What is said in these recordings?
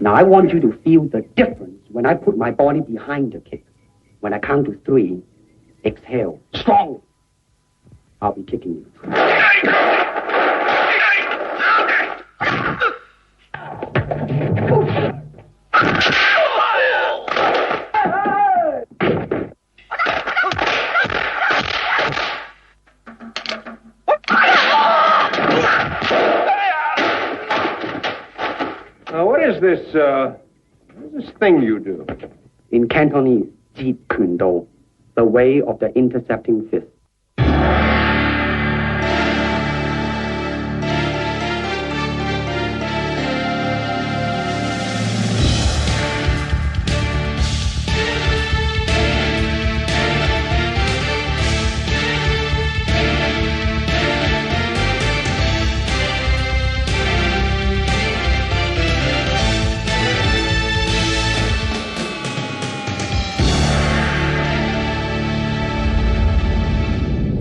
Now I want you to feel the difference when I put my body behind the kick. When I count to 3, exhale, strong. I'll be kicking you. What is this thing you do? In Cantonese, Jeet Kune Do, the way of the intercepting fist.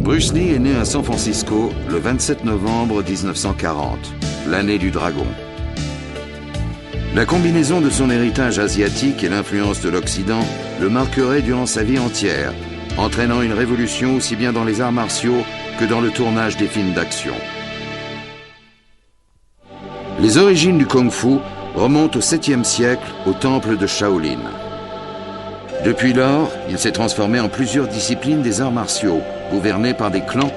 Bruce Lee est né à San Francisco le 27 novembre 1940, l'année du dragon. La combinaison de son héritage asiatique et l'influence de l'Occident le marquerait durant sa vie entière, entraînant une révolution aussi bien dans les arts martiaux que dans le tournage des films d'action. Les origines du Kung-Fu remontent au 7e siècle au temple de Shaolin. Depuis lors, il s'est transformé en plusieurs disciplines des arts martiaux, gouvernées par des clans,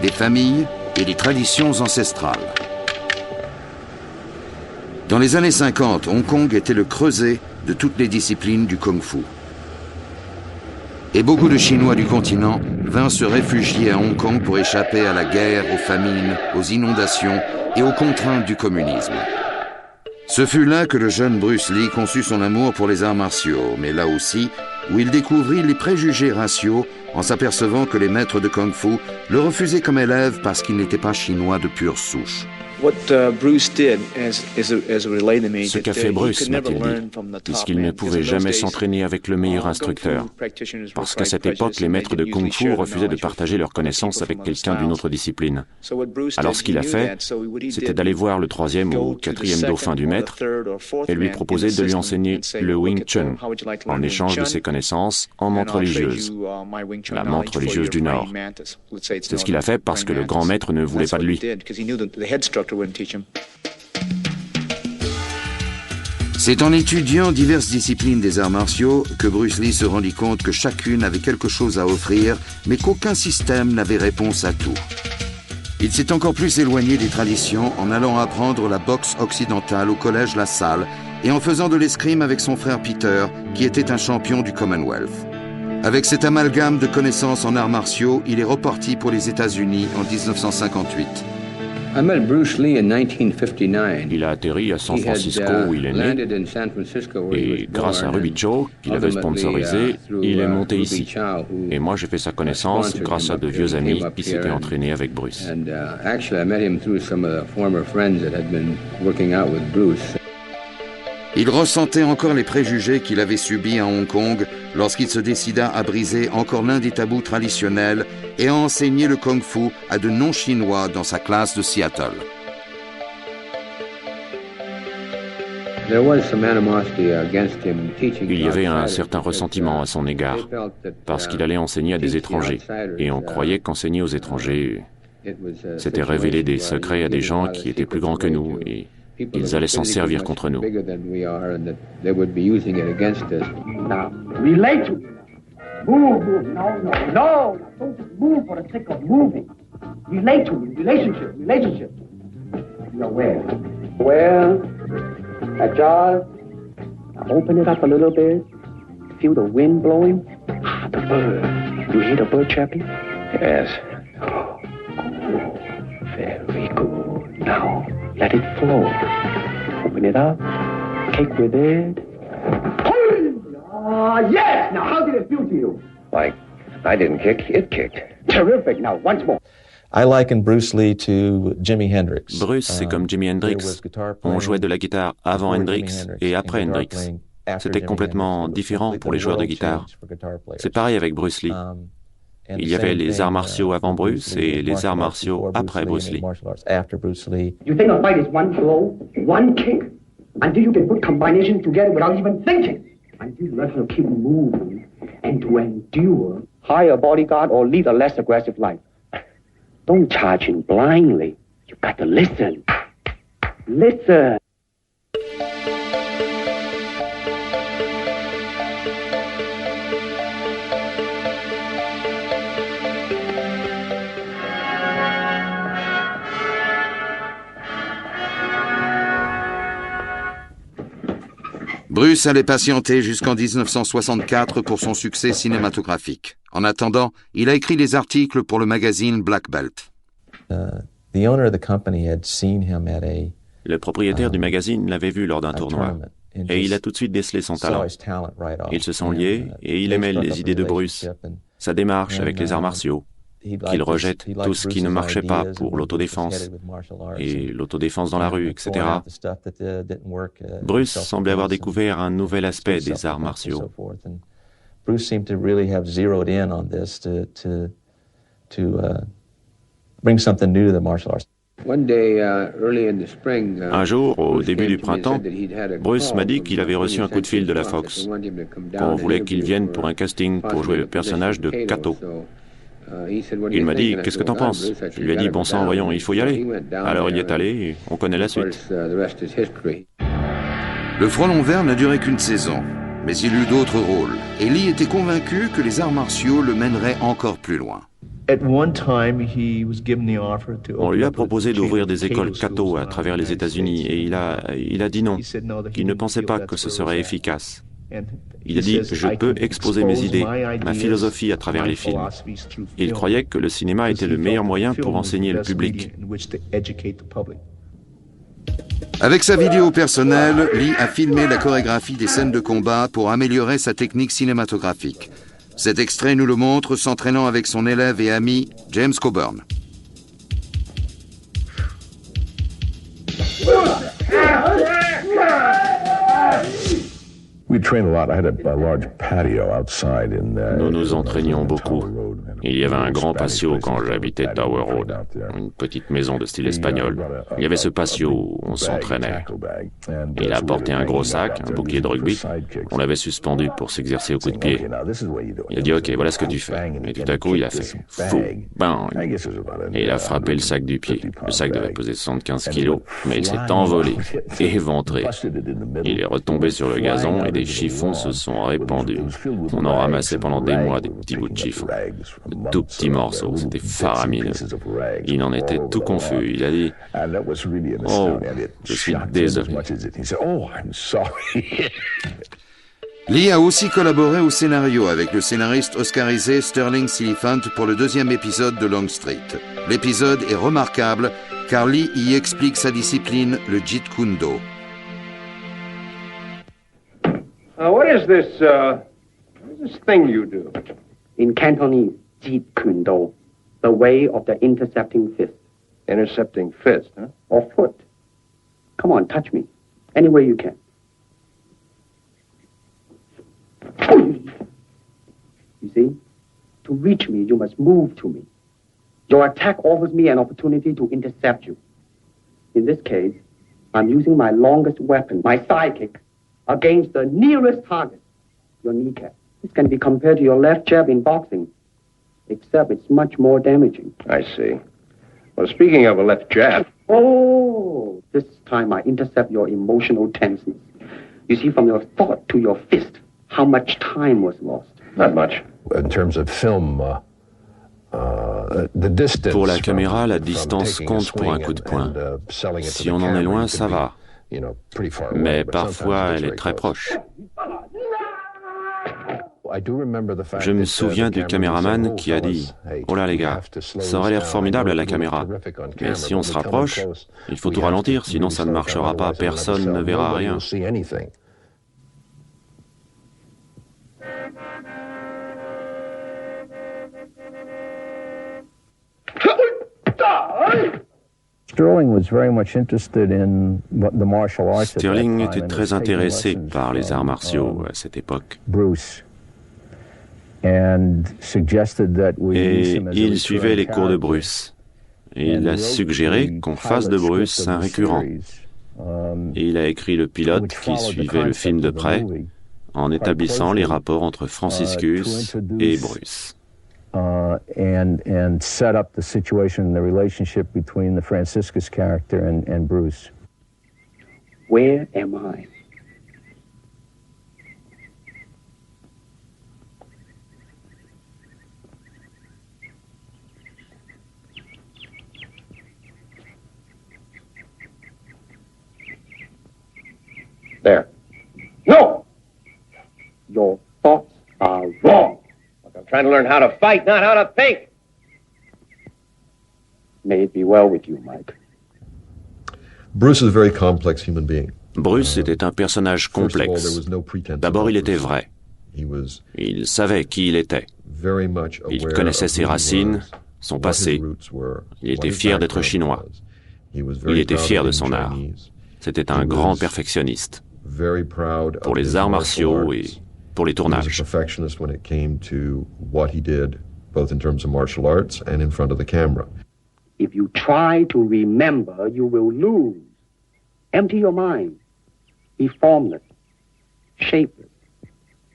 des familles et des traditions ancestrales. Dans les années 50, Hong Kong était le creuset de toutes les disciplines du Kung-Fu. Et beaucoup de Chinois du continent vinrent se réfugier à Hong Kong pour échapper à la guerre, aux famines, aux inondations et aux contraintes du communisme. Ce fut là que le jeune Bruce Lee conçut son amour pour les arts martiaux, mais là aussi où il découvrit les préjugés raciaux en s'apercevant que les maîtres de Kung-Fu le refusaient comme élève parce qu'il n'était pas chinois de pure souche. Ce qu'a fait Bruce, m'a-t-il dit, puisqu'il ne pouvait jamais s'entraîner avec le meilleur instructeur, parce qu'à cette époque, les maîtres de Kung-Fu refusaient de partager leurs connaissances avec quelqu'un d'une autre discipline. Alors ce qu'il a fait, c'était d'aller voir le 3e ou 4e dauphin du maître et lui proposer de lui enseigner le Wing Chun, en échange de ses connaissances en menthe religieuse, la menthe religieuse du Nord. C'est ce qu'il a fait parce que le grand maître ne voulait pas de lui. C'est en étudiant diverses disciplines des arts martiaux que Bruce Lee se rendit compte que chacune avait quelque chose à offrir, mais qu'aucun système n'avait réponse à tout. Il s'est encore plus éloigné des traditions en allant apprendre la boxe occidentale au collège La Salle et en faisant de l'escrime avec son frère Peter, qui était un champion du Commonwealth. Avec cet amalgame de connaissances en arts martiaux, il est reparti pour les États-Unis en 1958. Il a atterri à San Francisco où il est né et grâce à Ruby Cho, qu'il avait sponsorisé, il est monté ici. Et moi j'ai fait sa connaissance grâce à de vieux amis qui s'étaient entraînés avec Bruce. Il ressentait encore les préjugés qu'il avait subis à Hong Kong lorsqu'il se décida à briser encore l'un des tabous traditionnels et à enseigner le Kung-Fu à de non-chinois dans sa classe de Seattle. Il y avait un certain ressentiment à son égard, parce qu'il allait enseigner à des étrangers, et on croyait qu'enseigner aux étrangers, c'était révéler des secrets à des gens qui étaient plus grands que nous, et ils allaient s'en servir contre nous. Move. No. Don't just move for the sake of moving. Relate to me. Relationship. You're where? That jar. Now open it up a little bit. Feel the wind blowing. The bird. You hear the bird chirping? Yes. Very good. Now, let it flow. Open it up. Cake with it. Yes! Now, how did it feel to you? Like, I didn't kick, it kicked. Terrific. Now, once more. I liken Bruce Lee to Jimi Hendrix. Bruce, c'est comme Jimi Hendrix. On jouait de la guitare avant Hendrix et après Hendrix. C'était complètement différent pour les joueurs de guitare. C'est pareil avec Bruce Lee. Il y avait les arts martiaux avant Bruce et les arts martiaux après Bruce Lee. You think a fight is one blow, one kick, Until you can put combinations together without even thinking. Until you learn how to keep moving and to endure. Hire a bodyguard or lead a less aggressive life. Don't charge in blindly. You got to listen. Listen. Bruce allait patienter jusqu'en 1964 pour son succès cinématographique. En attendant, il a écrit des articles pour le magazine Black Belt. The owner of the company had seen him at Le propriétaire du magazine l'avait vu lors d'un tournoi, et il a tout de suite décelé son talent. Ils se sont liés, et il aimait les idées de Bruce, sa démarche avec les arts martiaux, qu'il rejette tout ce qui ne marchait pas pour l'autodéfense, et l'autodéfense dans la rue, etc. Bruce semblait avoir découvert un nouvel aspect des arts martiaux. Bruce seemed to really have zeroed in on this to bring something new to the martial arts. Un jour, au début du printemps, Bruce m'a dit qu'il avait reçu un coup de fil de la Fox, qu'on voulait qu'il vienne pour un casting pour jouer le personnage de Kato. Il m'a dit « Qu'est-ce que t'en penses ?» Je lui ai dit « Bon sang, voyons, il faut y aller. » Alors il y est allé et on connaît la suite. Le Frelon Vert n'a duré qu'une saison, mais il eut d'autres rôles. Et Lee était convaincu que les arts martiaux le mèneraient encore plus loin. On lui a proposé d'ouvrir des écoles Kato à travers les États-Unis et il a dit non, qu'il ne pensait pas que ce serait efficace. Il a dit « Je peux exposer mes idées, ma philosophie à travers les films ». Il croyait que le cinéma était le meilleur moyen pour enseigner le public. Avec sa vidéo personnelle, Lee a filmé la chorégraphie des scènes de combat pour améliorer sa technique cinématographique. Cet extrait nous le montre s'entraînant avec son élève et ami James Coburn. Nous nous entraînions beaucoup. Il y avait un grand patio quand j'habitais Tower Road, une petite maison de style espagnol. Il y avait ce patio où on s'entraînait. Il a apporté un gros sac, un bouclier de rugby. On l'avait suspendu pour s'exercer au coup de pied. Il a dit « Ok, voilà ce que tu fais ». Et tout à coup, il a fait « fou, bang ». Et il a frappé le sac du pied. Le sac devait peser 75 kilos, mais il s'est envolé, éventré. Il est retombé sur le gazon et des chiffons se sont répandus. On en ramassait pendant des mois des petits bouts de chiffon. De tout petits morceaux, c'était faramineux. Il en était tout confus. Il a dit « Oh, je suis désolé ». Lee a aussi collaboré au scénario avec le scénariste oscarisé Sterling Siliphant pour le deuxième épisode de Long Street. L'épisode est remarquable car Lee y explique sa discipline, le Jeet Kune Do. What is this thing you do? In Cantonese, Jeet Kune Do, the way of the intercepting fist. Intercepting fist, huh? Or foot. Come on, touch me. Any way you can. You see? To reach me, you must move to me. Your attack offers me an opportunity to intercept you. In this case, I'm using my longest weapon, my sidekick, against the nearest target, your kneecap. This can be compared to your left jab in boxing, except it's much more damaging. I see. Well, speaking of a left jab... Oh, this time I intercept your emotional tenseness. You see, from your thought to your fist, how much time was lost. Not much. In terms of film, pour la caméra, la distance compte pour un coup de poing. Si on en est loin, ça va. Mais parfois, elle est très proche. Je me souviens du caméraman qui a dit « Oh là les gars, ça aurait l'air formidable à la caméra, mais si on se rapproche, il faut tout ralentir, sinon ça ne marchera pas, personne ne verra rien. » Sterling était très intéressé par les arts martiaux à cette époque. Et il suivait les cours de Bruce. Et il a suggéré qu'on fasse de Bruce un récurrent. Et il a écrit le pilote qui suivait le film de près, en établissant les rapports entre Franciscus et Bruce. And set up the situation, the relationship between the Franciscus character and Bruce. Where am I? There. No! Your thoughts are wrong. Look, I'm trying to learn how to fight, not how to think. May it be well with you, Mike. Bruce is a very complex human being. Bruce était un personnage complexe. D'abord, il était vrai. Il savait qui il était. Il connaissait ses racines, son passé. Il était fier d'être chinois. Il était fier de son art. C'était un grand perfectionniste pour les arts martiaux et pour les tournages. If you try to remember, you will lose. Empty your mind. Be formless, shapeless,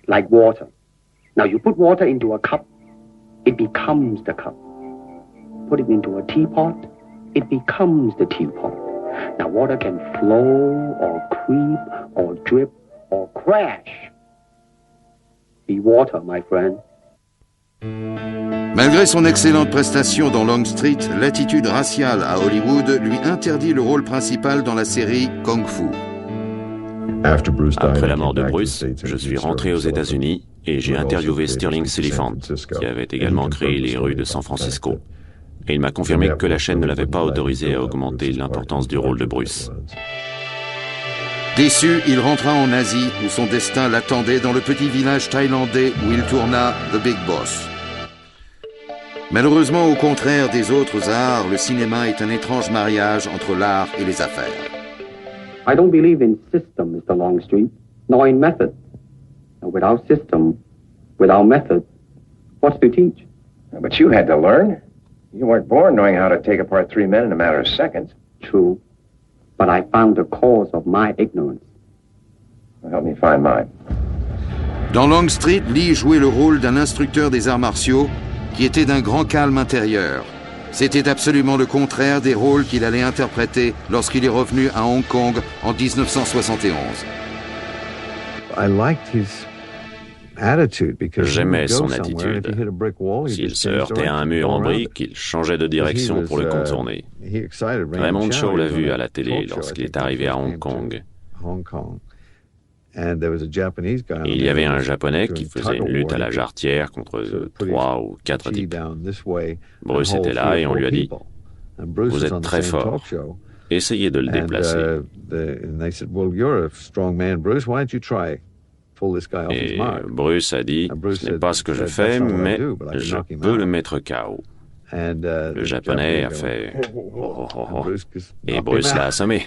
like water. Now you put water into a cup, it becomes the cup. Put it into a teapot, it becomes the teapot. Now water can flow or creep or drip or crash. Be water, my friend. Malgré son excellente prestation dans Long Street, l'attitude raciale à Hollywood lui interdit le rôle principal dans la série Kung Fu. Après la mort de Bruce, je suis rentré aux États-Unis et j'ai interviewé Stirling Silliphant, qui avait également créé les rues de San Francisco. Et il m'a confirmé que la chaîne ne l'avait pas autorisé à augmenter l'importance du rôle de Bruce. Déçu, il rentra en Asie où son destin l'attendait dans le petit village thaïlandais où il tourna The Big Boss. Malheureusement, au contraire des autres arts, le cinéma est un étrange mariage entre l'art et les affaires. I don't believe in system, Mr. Longstreet, nor in method. And without system, without method, what's to teach? But you had to learn. You weren't born knowing how to take apart three men in a matter of seconds. True, but I found the cause of my ignorance. Well, help me find mine. Dans Long Street, Lee jouait le rôle d'un instructeur des arts martiaux qui était d'un grand calme intérieur. C'était absolument le contraire des rôles qu'il allait interpréter lorsqu'il est revenu à Hong Kong en 1971. J'aimais son attitude. S'il se heurtait à un mur en briques, il changeait de direction pour le contourner. Raymond Chow l'a vu à la télé lorsqu'il est arrivé à Hong Kong. Il y avait un Japonais qui faisait une lutte à la jarretière contre 3 ou 4 types. Bruce était là et on lui a dit « Vous êtes très fort, essayez de le déplacer. » Et Bruce a dit « Ce n'est pas ce que je fais, mais je peux le mettre KO. » Le Japonais a fait « Oh, oh, oh. » Et Bruce l'a assommé.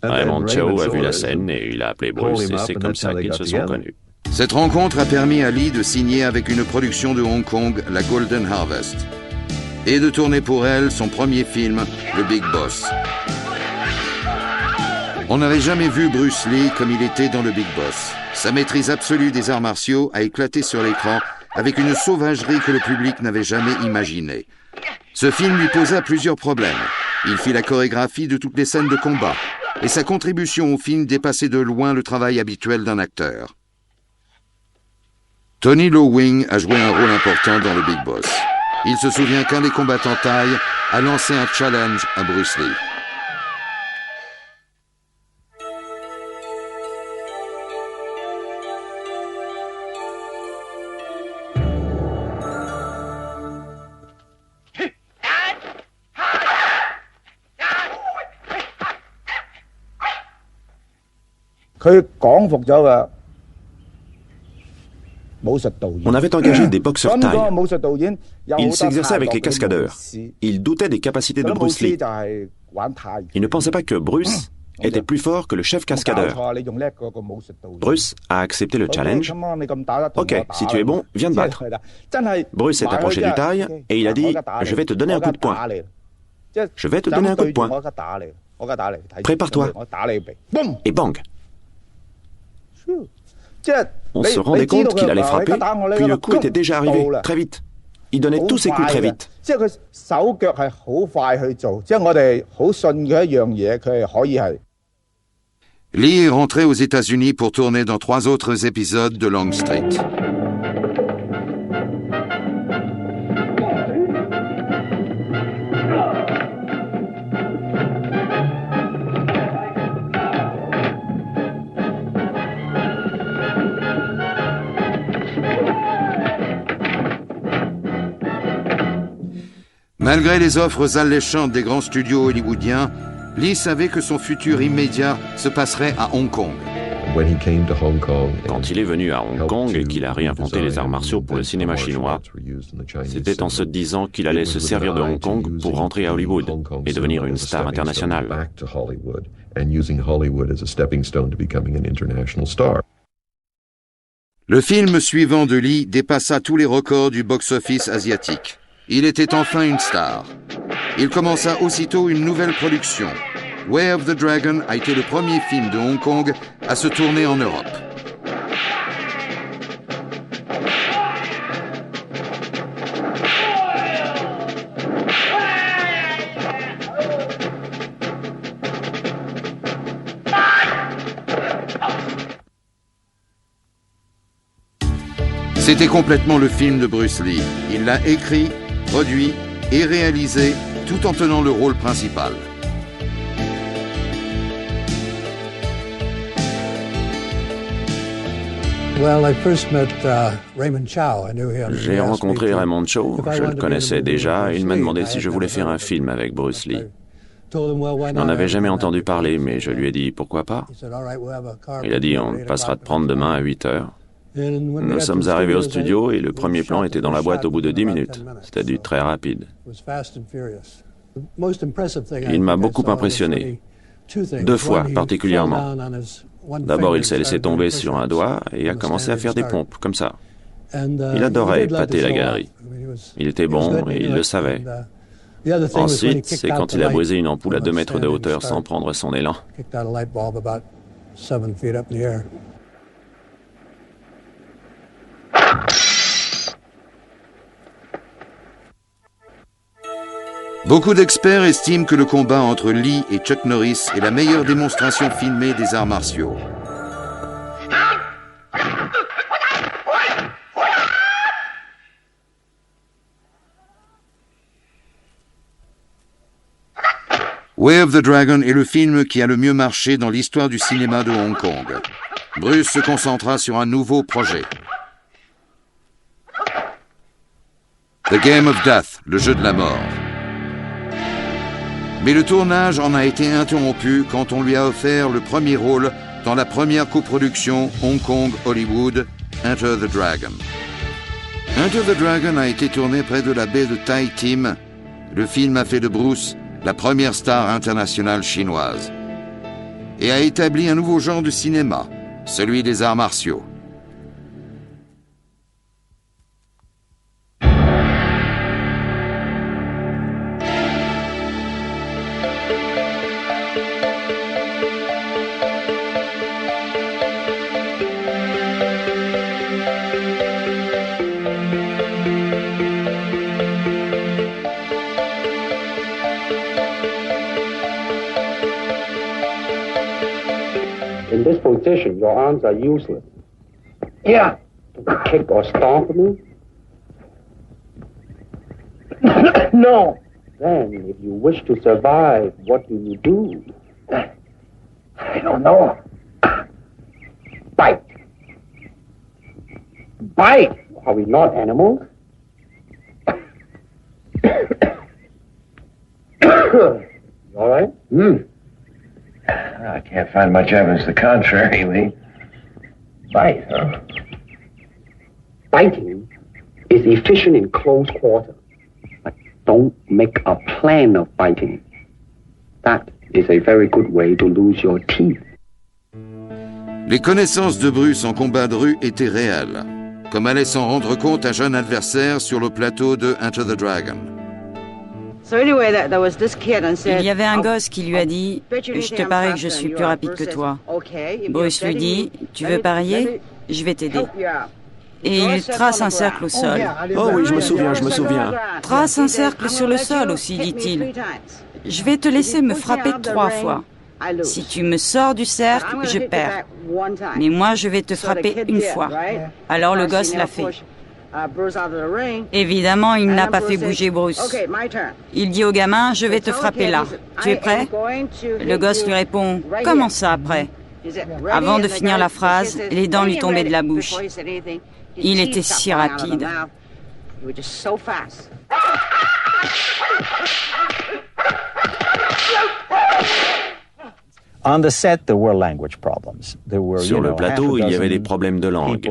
Raymond Chow a vu la scène et il a appelé Bruce et c'est comme ça qu'ils se sont connus. Cette rencontre a permis à Lee de signer avec une production de Hong Kong, la Golden Harvest, et de tourner pour elle son premier film, The Big Boss. On n'avait jamais vu Bruce Lee comme il était dans le Big Boss. Sa maîtrise absolue des arts martiaux a éclaté sur l'écran avec une sauvagerie que le public n'avait jamais imaginée. Ce film lui posa plusieurs problèmes. Il fit la chorégraphie de toutes les scènes de combat, et sa contribution au film dépassait de loin le travail habituel d'un acteur. Tony Lo Wing a joué un rôle important dans le Big Boss. Il se souvient qu'un des combattants thaï a lancé un challenge à Bruce Lee. On avait engagé des boxeurs thaï. Il s'exerçait avec les cascadeurs. Il doutait des capacités de Bruce Lee. Il ne pensait pas que Bruce était plus fort que le chef cascadeur. Bruce a accepté le challenge. « Ok, si tu es bon, viens te battre. » Bruce s'est approché du Thaï et il a dit « Je vais te donner un coup de poing. » Je vais te donner un coup de poing. Prépare-toi. Et bang! On se rendait compte qu'il allait frapper, puis le coup était déjà arrivé, très vite. Il donnait tous ses coups très vite. Lee est rentré aux États-Unis pour tourner dans 3 autres épisodes de Longstreet. Malgré les offres alléchantes des grands studios hollywoodiens, Lee savait que son futur immédiat se passerait à Hong Kong. Quand il est venu à Hong Kong et qu'il a réinventé les arts martiaux pour le cinéma chinois, c'était en se disant qu'il allait se servir de Hong Kong pour rentrer à Hollywood et devenir une star internationale. Le film suivant de Lee dépassa tous les records du box-office asiatique. Il était enfin une star. Il commença aussitôt une nouvelle production. Way of the Dragon a été le premier film de Hong Kong à se tourner en Europe. C'était complètement le film de Bruce Lee. Il l'a écrit, produit et réalisé tout en tenant le rôle principal. J'ai rencontré Raymond Chow, je le connaissais déjà, et il m'a demandé si je voulais faire un film avec Bruce Lee. Je n'en avais jamais entendu parler, mais je lui ai dit pourquoi pas. Il a dit on passera de prendre demain à 8 heures. Nous sommes arrivés au studio et le premier plan était dans la boîte au bout de 10 minutes. C'était du très rapide. Il m'a beaucoup impressionné. 2 fois particulièrement. D'abord, il s'est laissé tomber sur un doigt et a commencé à faire des pompes, comme ça. Il adorait épater la galerie. Il était bon et il le savait. Ensuite, c'est quand il a brisé une ampoule à 2 mètres de hauteur sans prendre son élan. Beaucoup d'experts estiment que le combat entre Lee et Chuck Norris est la meilleure démonstration filmée des arts martiaux. Way of the Dragon est le film qui a le mieux marché dans l'histoire du cinéma de Hong Kong. Bruce se concentra sur un nouveau projet. The Game of Death, le jeu de la mort. Mais le tournage en a été interrompu quand on lui a offert le premier rôle dans la première coproduction Hong Kong-Hollywood, Enter the Dragon. Enter the Dragon a été tourné près de la baie de Tai Tim. Le film a fait de Bruce la première star internationale chinoise et a établi un nouveau genre de cinéma, celui des arts martiaux. In this position, your arms are useless. Yeah. Kick or stomp me? No. Then, if you wish to survive, what do you do? I don't know. Bite. Bite? Are we not animals? You all right? I can't find much evidence to the contrary, Lee. Bite, huh? Biting is efficient in close quarters, but don't make a plan of biting. That is a very good way to lose your teeth. Les connaissances de Bruce en combat de rue étaient réelles, comme allait s'en rendre compte un jeune adversaire sur le plateau de Enter the Dragon. Il y avait un gosse qui lui a dit « Je te parie que je suis plus rapide que toi ». Bruce lui dit « Tu veux parier? Je vais t'aider ». Et il trace un cercle au sol. Oh oui, je me souviens. Trace un cercle sur le sol aussi, dit-il. Je vais te laisser me frapper 3 fois. Si tu me sors du cercle, je perds. Mais moi, je vais te frapper 1 fois. Alors le gosse l'a fait. Évidemment, il n'a pas fait bouger Bruce. Il dit au gamin, je vais te frapper là. Tu es prêt? Le gosse lui répond, comment ça après? Avant de finir la phrase, les dents lui tombaient de la bouche. Il était si rapide. Sur le plateau, il y avait des problèmes de langue.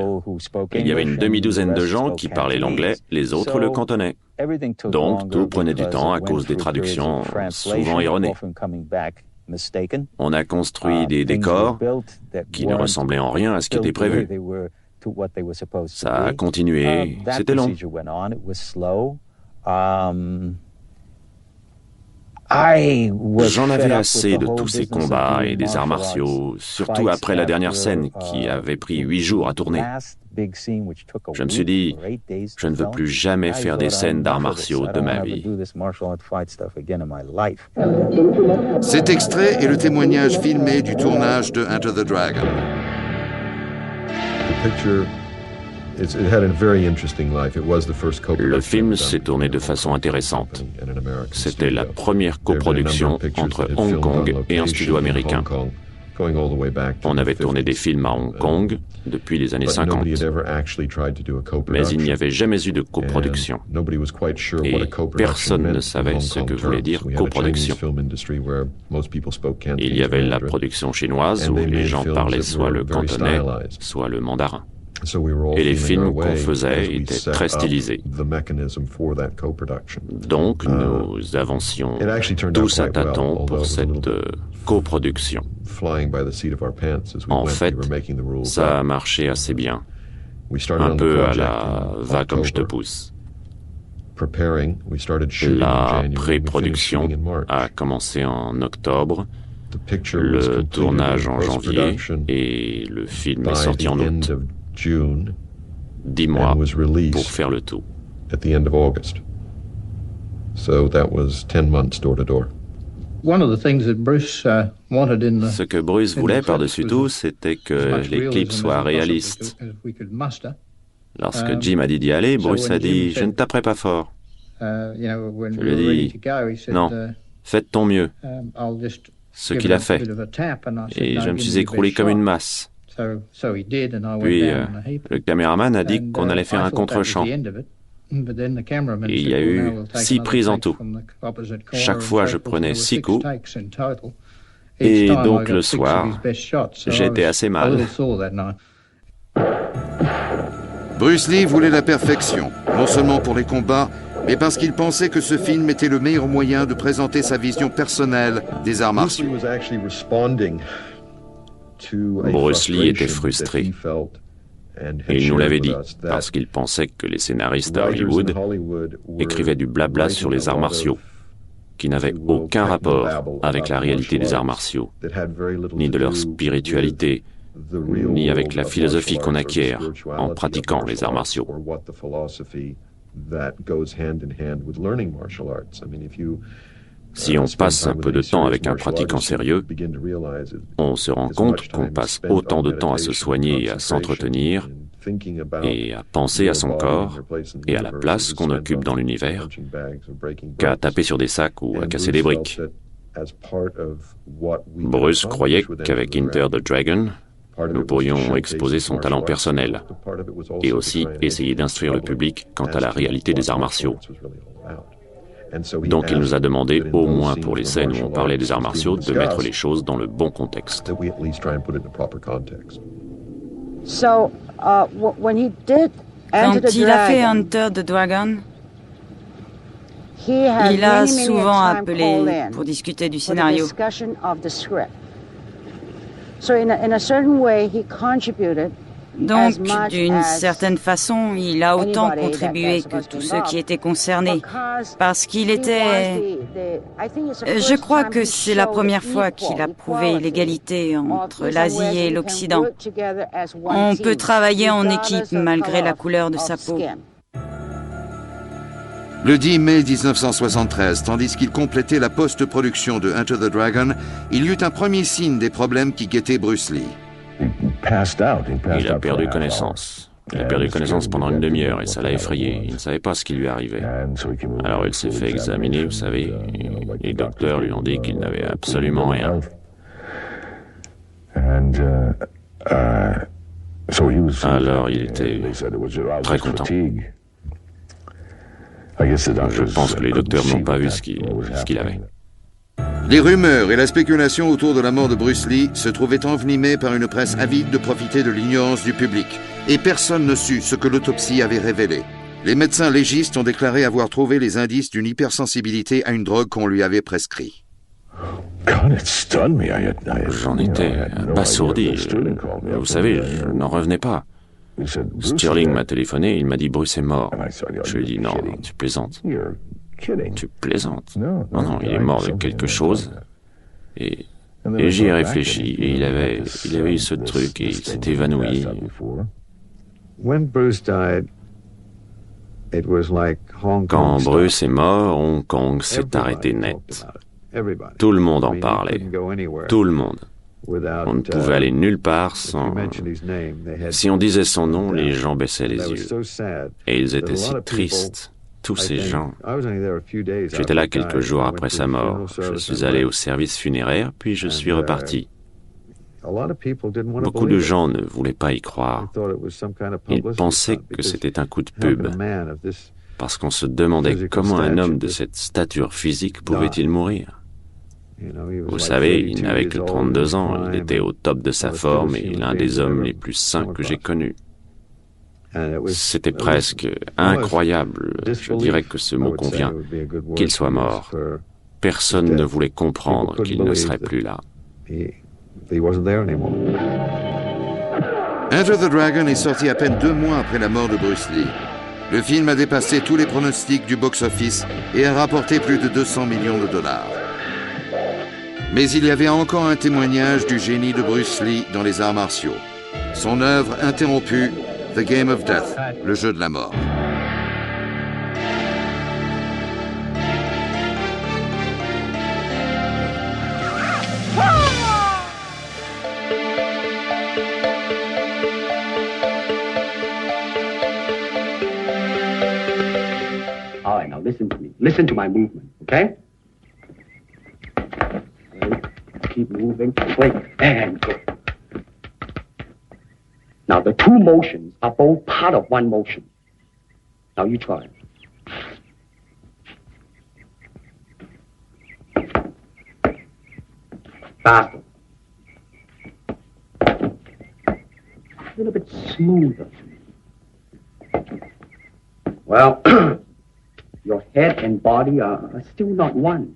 Il y avait une demi-douzaine de gens qui parlaient l'anglais, les autres le cantonais. Donc, tout prenait du temps à cause des traductions souvent erronées. On a construit des décors qui ne ressemblaient en rien à ce qui était prévu. Ça a continué, c'était long. J'en avais assez de tous ces combats et des arts martiaux, surtout après la dernière scène qui avait pris 8 jours à tourner. Je me suis dit, je ne veux plus jamais faire des scènes d'arts martiaux de ma vie. Cet extrait est le témoignage filmé du tournage de Enter the Dragon. Le film s'est tourné de façon intéressante. C'était la première coproduction entre Hong Kong et un studio américain. On avait tourné des films à Hong Kong depuis les années 50. Mais il n'y avait jamais eu de coproduction. Et personne ne savait ce que voulait dire coproduction. Il y avait la production chinoise où les gens parlaient soit le cantonais, soit le mandarin. Et les films qu'on faisait étaient très stylisés. Donc, nous avancions tous à tâtons pour cette coproduction. En fait, ça a marché assez bien. Un peu à la « va comme je te pousse ». La pré-production a commencé en octobre, le tournage en janvier et le film est sorti en août. 10 mois pour faire le tout. Ce que Bruce voulait par-dessus tout, c'était que les clips soient réalistes. Lorsque Jim a dit d'y aller, Bruce a dit « Je ne taperai pas fort ». Je lui ai dit « Non, fais de ton mieux ». Ce qu'il a fait. Et je me suis écroulé comme une masse. Puis, le caméraman a dit qu'on allait faire un contre-champ. Et il y a eu 6 prises en tout. Chaque fois, je prenais 6 coups. Et donc, le soir, j'étais assez mal. Bruce Lee voulait la perfection, non seulement pour les combats, mais parce qu'il pensait que ce film était le meilleur moyen de présenter sa vision personnelle des arts martiaux. Bruce Lee était frustré. Et il nous l'avait dit, parce qu'il pensait que les scénaristes à Hollywood écrivaient du blabla sur les arts martiaux, qui n'avait aucun rapport avec la réalité des arts martiaux, ni de leur spiritualité, ni avec la philosophie qu'on acquiert en pratiquant les arts martiaux. Si on passe un peu de temps avec un pratiquant sérieux, on se rend compte qu'on passe autant de temps à se soigner et à s'entretenir et à penser à son corps et à la place qu'on occupe dans l'univers qu'à taper sur des sacs ou à casser des briques. Bruce croyait qu'avec Enter the Dragon, nous pourrions exposer son talent personnel et aussi essayer d'instruire le public quant à la réalité des arts martiaux. Donc il nous a demandé, au moins pour les scènes où on parlait des arts martiaux, de mettre les choses dans le bon contexte. Quand il a fait Enter the Dragon, il a souvent appelé pour discuter du scénario. Donc, d'une certaine façon, il a autant contribué que tous ceux qui étaient concernés, parce qu'il était... Je crois que c'est la première fois qu'il a prouvé l'égalité entre l'Asie et l'Occident. On peut travailler en équipe malgré la couleur de sa peau. Le 10 mai 1973, tandis qu'il complétait la post-production de Enter the Dragon, il y eut un premier signe des problèmes qui guettaient Bruce Lee. Il a perdu connaissance. Il a perdu connaissance pendant une demi-heure et ça l'a effrayé. Il ne savait pas ce qui lui arrivait. Alors il s'est fait examiner, vous savez. Les docteurs lui ont dit qu'il n'avait absolument rien. Alors il était très content. Je pense que les docteurs n'ont pas vu ce qu'il avait. Les rumeurs et la spéculation autour de la mort de Bruce Lee se trouvaient envenimées par une presse avide de profiter de l'ignorance du public. Et personne ne sut ce que l'autopsie avait révélé. Les médecins légistes ont déclaré avoir trouvé les indices d'une hypersensibilité à une drogue qu'on lui avait prescrite. J'en étais abasourdi. Vous savez, je n'en revenais pas. Stirling m'a téléphoné, il m'a dit « Bruce est mort ». Je lui ai dit « Non, tu plaisantes ». Tu plaisantes? Non, il est mort de quelque chose. Et j'y ai réfléchi, et il avait eu ce truc, et il s'est évanoui. Quand Bruce est mort, Hong Kong s'est arrêté net. Tout le monde en parlait. Tout le monde. On ne pouvait aller nulle part sans... Si on disait son nom, les gens baissaient les yeux. Et ils étaient si tristes. Tous ces gens. J'étais là quelques jours après sa mort. Je suis allé au service funéraire, puis je suis reparti. Beaucoup de gens ne voulaient pas y croire. Ils pensaient que c'était un coup de pub, parce qu'on se demandait comment un homme de cette stature physique pouvait-il mourir. Vous savez, il n'avait que 32 ans, il était au top de sa forme et l'un des hommes les plus sains que j'ai connus. C'était presque incroyable, je dirais que ce mot convient, qu'il soit mort. Personne ne voulait comprendre qu'il ne serait plus là. Enter the Dragon est sorti à peine 2 mois après la mort de Bruce Lee. Le film a dépassé tous les pronostics du box-office et a rapporté plus de 200 millions de dollars. Mais il y avait encore un témoignage du génie de Bruce Lee dans les arts martiaux. Son œuvre interrompue, The Game of Death, le jeu de la mort. All right, now listen to me. Listen to my movement, okay? Keep moving. Wait, and go. Now, the two motions are both part of one motion. Now, you try. Faster. A little bit smoother. Well, your head and body are still not one.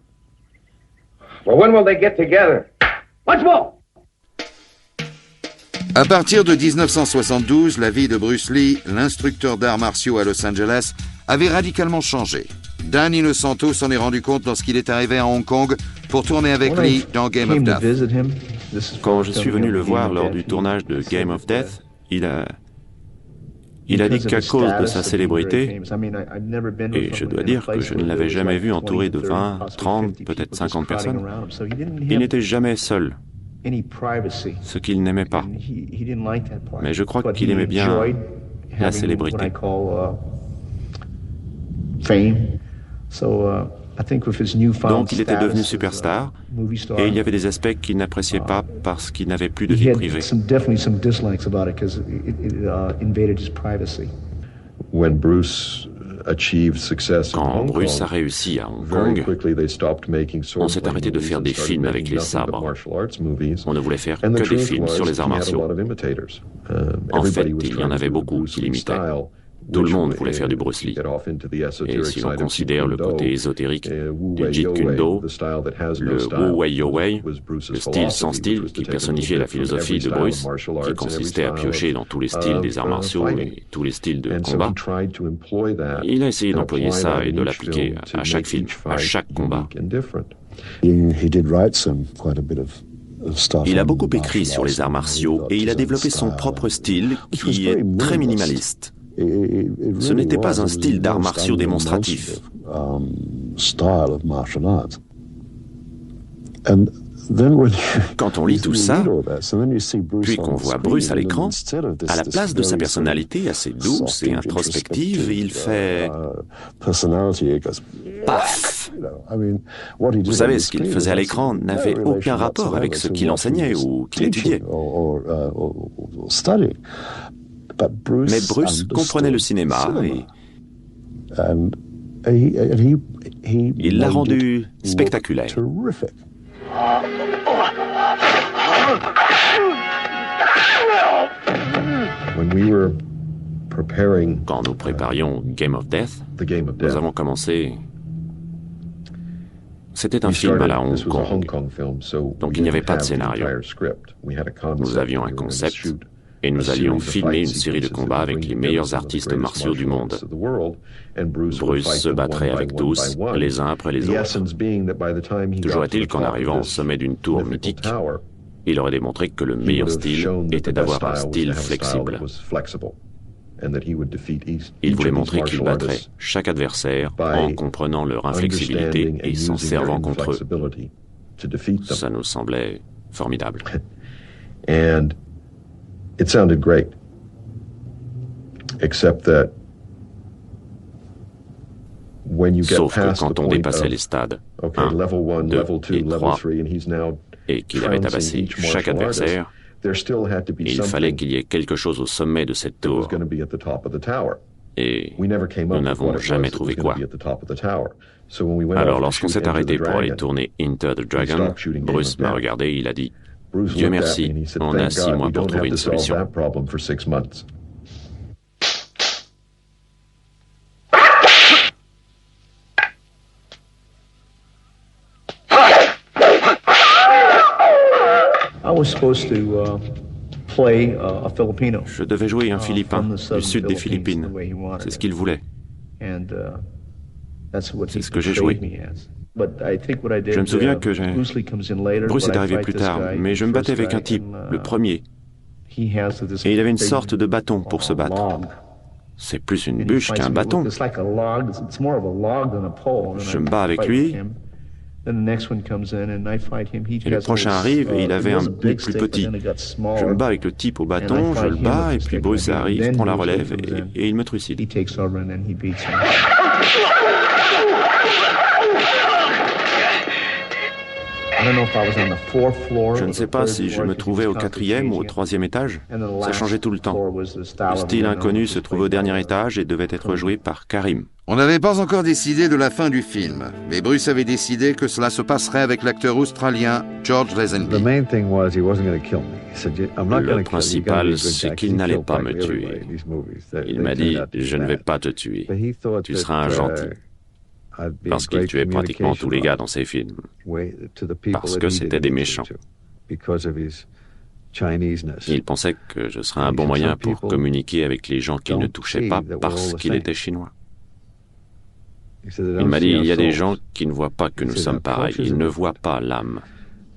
Well, when will they get together? Once more! À partir de 1972, la vie de Bruce Lee, l'instructeur d'arts martiaux à Los Angeles, avait radicalement changé. Dan Inosanto s'en est rendu compte lorsqu'il est arrivé à Hong Kong pour tourner avec Lee dans Game of Death. Quand je suis venu le voir lors du tournage de Game of Death, il a dit qu'à cause de sa célébrité, et je dois dire que je ne l'avais jamais vu entouré de 20, 30, peut-être 50 personnes, il n'était jamais seul, ce qu'il n'aimait pas. Mais je crois qu'il aimait bien la célébrité. Donc il était devenu superstar, et il y avait des aspects qu'il n'appréciait pas parce qu'il n'avait plus de vie privée. Quand Bruce a réussi à Hong Kong, on s'est arrêté de faire des films avec les sabres. On ne voulait faire que des films sur les arts martiaux. En fait, il y en avait beaucoup qui l'imitaient. Tout le monde voulait faire du Bruce Lee. Et si l'on considère le côté ésotérique du Jeet Kune Do, le Wu Wei Yo Wei, le style sans style qui personnifiait la philosophie de Bruce, qui consistait à piocher dans tous les styles des arts martiaux et tous les styles de combat, il a essayé d'employer ça et de l'appliquer à chaque film, à chaque combat. Il a beaucoup écrit sur les arts martiaux et il a développé son propre style qui est très minimaliste. Ce n'était pas un style d'arts martiaux démonstratif. Quand on lit tout ça, puis qu'on voit Bruce à l'écran, à la place de sa personnalité assez douce et introspective, il fait... paf! Vous savez, ce qu'il faisait à l'écran n'avait aucun rapport avec ce qu'il enseignait ou qu'il étudiait. Mais Bruce comprenait le cinéma et il l'a rendu spectaculaire. Quand nous préparions Game of Death, nous avons commencé... C'était un film à la Hong Kong, donc il n'y avait pas de scénario. Nous avions un concept et nous allions filmer une série de combats avec les meilleurs artistes martiaux du monde. Bruce se battrait avec tous, les uns après les autres. Toujours est-il qu'en arrivant au sommet d'une tour mythique, il aurait démontré que le meilleur style était d'avoir un style flexible. Il voulait montrer qu'il battrait chaque adversaire en comprenant leur inflexibilité et s'en servant contre eux. Ça nous semblait formidable. It sounded great, except that when you get Sauf que past quand on dépassait les stades 1, 2 et 3 et qu'il avait tabassé chaque adversaire, il fallait qu'il y ait quelque chose au sommet de cette tour. Et nous n'avons jamais trouvé quoi. Alors lorsqu'on s'est arrêté pour aller tourner Enter the Dragon, Bruce m'a regardé et il a dit « Dieu merci, on a 6 mois pour trouver une solution. » Je devais jouer un Philippin du sud des Philippines. C'est ce qu'il voulait. C'est ce que j'ai joué. Je me souviens que Bruce est arrivé plus tard, mais je me battais avec un type, le premier. Et il avait une sorte de bâton pour se battre. C'est plus une bûche qu'un bâton. Je me bats avec lui. Et le prochain arrive et il avait un but plus petit. Je me bats avec le type au bâton, je le bats, et puis Bruce arrive, prend la relève et il me trucide. Je ne sais pas si je me trouvais au 4e ou au 3e étage. Ça changeait tout le temps. Le style inconnu se trouvait au dernier étage et devait être joué par Karim. On n'avait pas encore décidé de la fin du film, mais Bruce avait décidé que cela se passerait avec l'acteur australien George Lazenby. Le principal, c'est qu'il n'allait pas me tuer. Il m'a dit « Je ne vais pas te tuer. Tu seras un gentil. » Parce qu'il tuait pratiquement tous les gars dans ses films. Parce que c'était des méchants. Il pensait que je serais un bon moyen pour communiquer avec les gens qu'il ne touchait pas parce qu'il était chinois. Il m'a dit, il y a des gens qui ne voient pas que nous sommes pareils. Ils ne voient pas l'âme.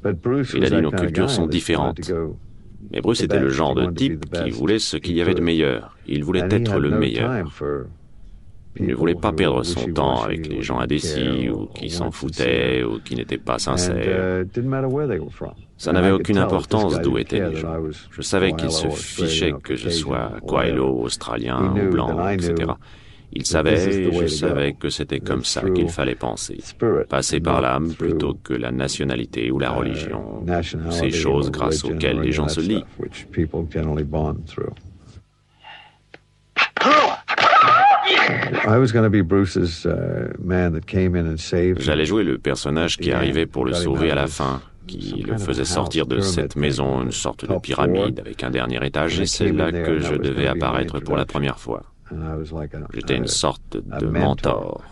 Il a dit, nos cultures sont différentes. Mais Bruce était le genre de type qui voulait ce qu'il y avait de meilleur. Il voulait être le meilleur. Il ne voulait pas perdre son temps avec les gens indécis ou qui s'en foutaient ou qui n'étaient pas sincères. Ça n'avait aucune importance d'où étaient les gens. Je savais qu'ils se fichaient que je sois Kwailo, australien ou blanc, etc. Ils savaient et je savais que c'était comme ça qu'il fallait penser. Passer par l'âme plutôt que la nationalité ou la religion, ces choses grâce auxquelles les gens se lient. J'allais jouer le personnage qui arrivait pour le sauver à la fin, qui le faisait sortir de cette maison, une sorte de pyramide avec un dernier étage, et c'est là que je devais apparaître pour la première fois. J'étais une sorte de mentor.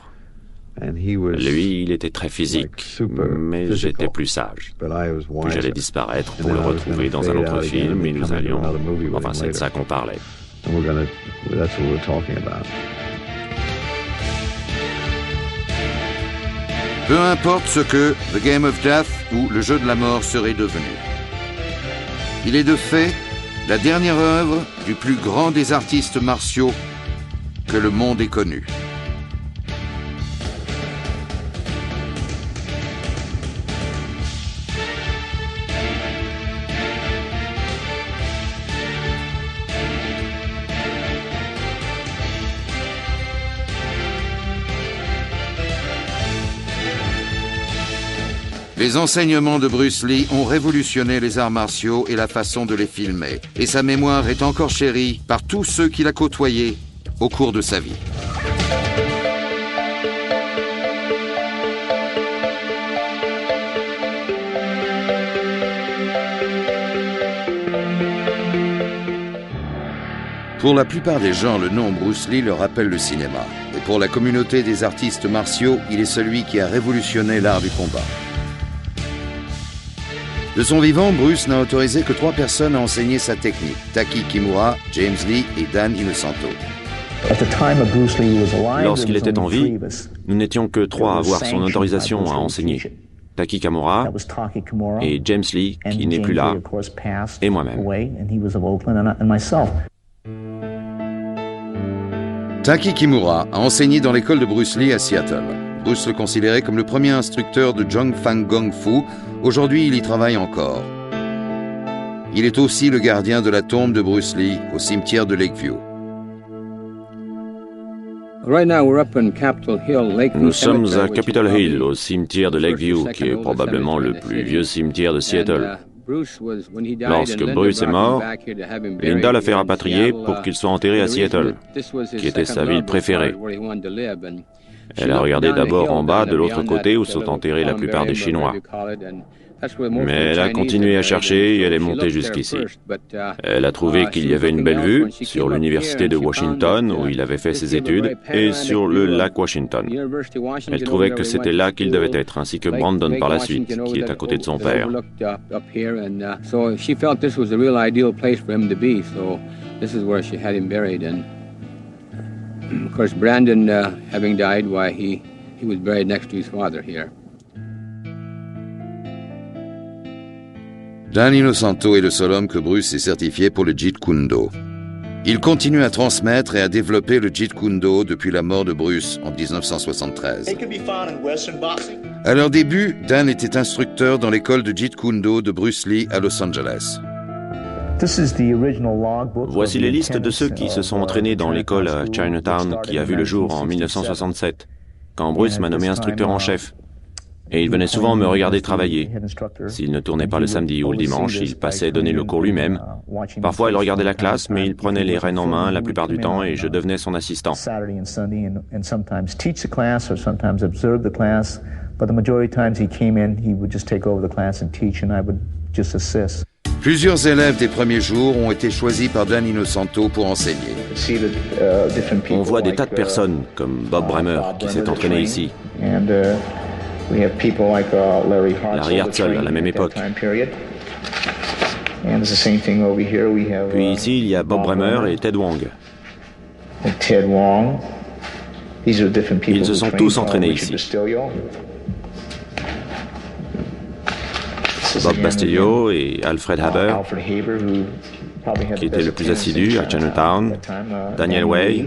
Lui, il était très physique, mais j'étais plus sage. Puis j'allais disparaître pour le retrouver dans un autre film et nous allions... Enfin, c'est de ça qu'on parlait. Peu importe ce que The Game of Death ou Le Jeu de la Mort serait devenu. Il est de fait la dernière œuvre du plus grand des artistes martiaux que le monde ait connu. Les enseignements de Bruce Lee ont révolutionné les arts martiaux et la façon de les filmer. Et sa mémoire est encore chérie par tous ceux qu'il a côtoyés au cours de sa vie. Pour la plupart des gens, le nom Bruce Lee leur rappelle le cinéma. Et pour la communauté des artistes martiaux, il est celui qui a révolutionné l'art du combat. De son vivant, Bruce n'a autorisé que 3 personnes à enseigner sa technique, Taki Kimura, James Lee et Dan Inosanto. Lorsqu'il était en vie, nous n'étions que 3 à avoir son autorisation à enseigner. Taki Kimura et James Lee, qui n'est plus là, et moi-même. Taki Kimura a enseigné dans l'école de Bruce Lee à Seattle. Bruce le considérait comme le premier instructeur de Jung Fang Gong Fu. Aujourd'hui, il y travaille encore. Il est aussi le gardien de la tombe de Bruce Lee au cimetière de Lakeview. Nous sommes à Capitol Hill, au cimetière de Lakeview, qui est probablement le plus vieux cimetière de Seattle. Lorsque Bruce est mort, Linda l'a fait rapatrier pour qu'il soit enterré à Seattle, qui était sa ville préférée. Elle a regardé d'abord en bas, de l'autre côté, où sont enterrés la plupart des Chinois. Mais elle a continué à chercher et elle est montée jusqu'ici. Elle a trouvé qu'il y avait une belle vue sur l'université de Washington, où il avait fait ses études, et sur le lac Washington. Elle trouvait que c'était là qu'il devait être, ainsi que Brandon par la suite, qui est à côté de son père. Of course, Brandon, having died, why he was buried next to his father here. Dan Inosanto est le seul homme que Bruce ait certifié pour le Jeet Kune Do. Il continue à transmettre et à développer le Jeet Kune Do depuis la mort de Bruce en 1973. À leur début, Dan était instructeur dans l'école de Jeet Kune Do de Bruce Lee à Los Angeles. Voici les listes de ceux qui se sont entraînés dans l'école à Chinatown qui a vu le jour en 1967, quand Bruce m'a nommé instructeur en chef. Et il venait souvent me regarder travailler. S'il ne tournait pas le samedi ou le dimanche, il passait donner le cours lui-même. Parfois, il regardait la classe, mais il prenait les rênes en main la plupart du temps et je devenais son assistant. Plusieurs élèves des premiers jours ont été choisis par Dan Inosanto pour enseigner. On voit des tas de personnes, comme Bob Bremer, qui s'est entraîné ici. Larry Hartzell, à la même époque. Puis ici, il y a Bob Bremer et Ted Wong. Ils se sont tous entraînés ici. Bob Bastiglio et Alfred Haber, qui était le plus assidu à Chinatown, Daniel Way,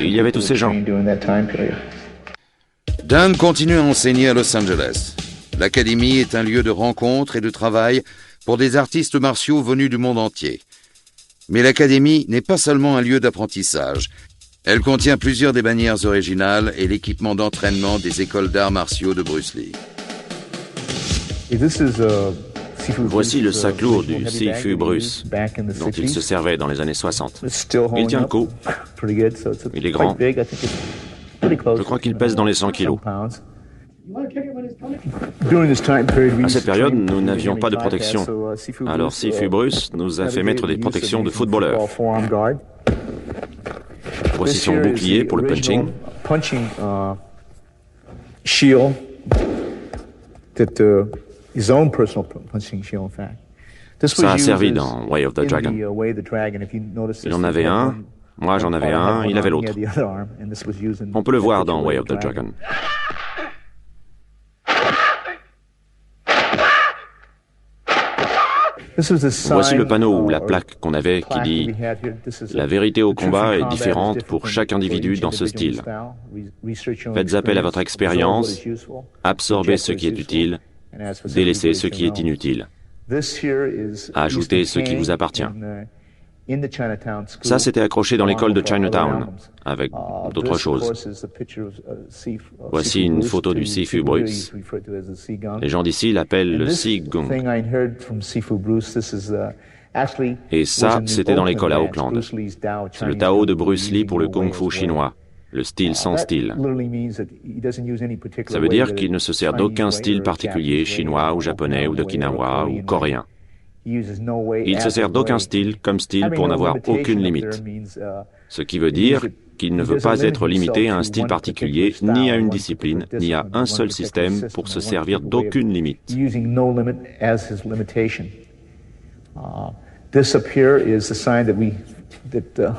il y avait tous ces gens. Dan continue à enseigner à Los Angeles. L'académie est un lieu de rencontre et de travail pour des artistes martiaux venus du monde entier. Mais l'académie n'est pas seulement un lieu d'apprentissage. Elle contient plusieurs des bannières originales et l'équipement d'entraînement des écoles d'arts martiaux de Bruce Lee. Voici le sac lourd du Sifu Bruce, dont il se servait dans les années 60. Il tient le coup. Il est grand. Je crois qu'il pèse dans les 100 kilos. À cette période, nous n'avions pas de protection. Alors Sifu Bruce nous a fait mettre des protections de footballeur. Voici son bouclier pour le punching. Shield that his own personal punching shield, in fact. Ça a servi dans Way of the Dragon. Il en avait un, moi j'en avais un, il avait l'autre. On peut le voir dans Way of the Dragon. Voici le panneau ou la plaque qu'on avait qui dit « La vérité au combat est différente pour chaque individu dans ce style. Faites appel à votre expérience, absorbez ce qui est utile, délaissez ce qui est inutile. Ajoutez ce qui vous appartient. » Ça, c'était accroché dans l'école de Chinatown, avec d'autres choses. Voici une photo du Sifu Bruce. Les gens d'ici l'appellent le Sigung. Et ça, c'était dans l'école à Auckland. C'est le Tao de Bruce Lee pour le Kung Fu chinois, le style sans style. Ça veut dire qu'il ne se sert d'aucun style particulier, chinois ou japonais ou d'okinawa ou coréen. Il se sert d'aucun style comme style pour n'avoir aucune limite. Ce qui veut dire qu'il ne veut pas être limité à un style particulier, ni à une discipline, ni à un seul système pour se servir d'aucune limite.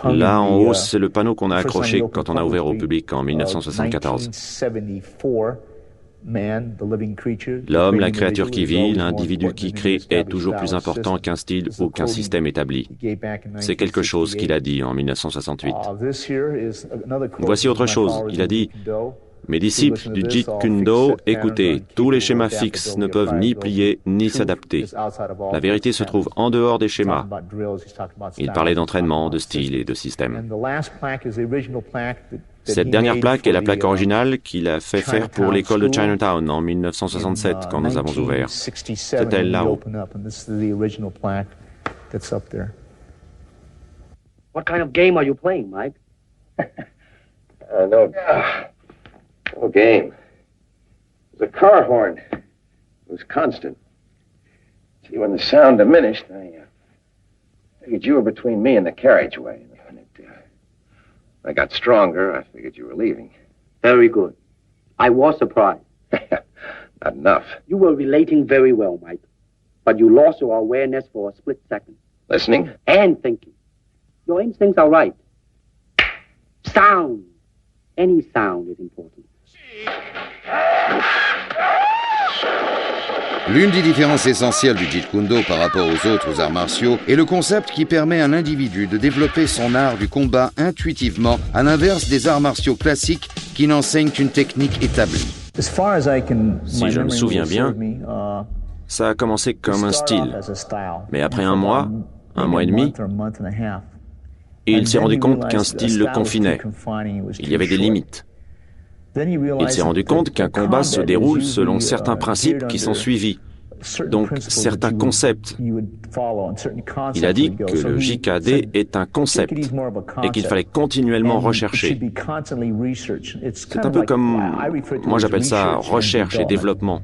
Là en haut, c'est le panneau qu'on a accroché quand on a ouvert au public en 1974. L'homme, la créature qui vit, l'individu qui crée est toujours plus important qu'un style ou qu'un système établi. C'est quelque chose qu'il a dit en 1968. Voici autre chose. Il a dit « Mes disciples du Jeet Kune Do, écoutez, tous les schémas fixes ne peuvent ni plier ni s'adapter. La vérité se trouve en dehors des schémas. » Il parlait d'entraînement, de style et de système. Cette dernière plaque est la plaque originale qu'il a fait faire pour l'école de Chinatown en 1967, quand nous avons ouvert. C'est elle là-haut. What kind of game are you playing, Mike? No game. It was a car horn. It was constant. See, when the sound diminished, I figured you were between me and the carriageway. I got stronger. I figured you were leaving. Very good. I was surprised. Not enough. You were relating very well, Mike. But you lost your awareness for a split second. Listening? And thinking. Your instincts are right. Sound. Any sound is important. L'une des différences essentielles du Jeet Kune Do par rapport aux autres arts martiaux est le concept qui permet à l'individu de développer son art du combat intuitivement, à l'inverse des arts martiaux classiques qui n'enseignent qu'une technique établie. Si je me souviens bien, ça a commencé comme un style. Mais après un mois et demi, il s'est rendu compte qu'un style le confinait. Il y avait des limites. Il s'est rendu compte qu'un combat se déroule selon certains principes qui sont suivis, donc certains concepts. Il a dit que le JKD est un concept et qu'il fallait continuellement rechercher. C'est un peu comme, moi j'appelle ça recherche et développement.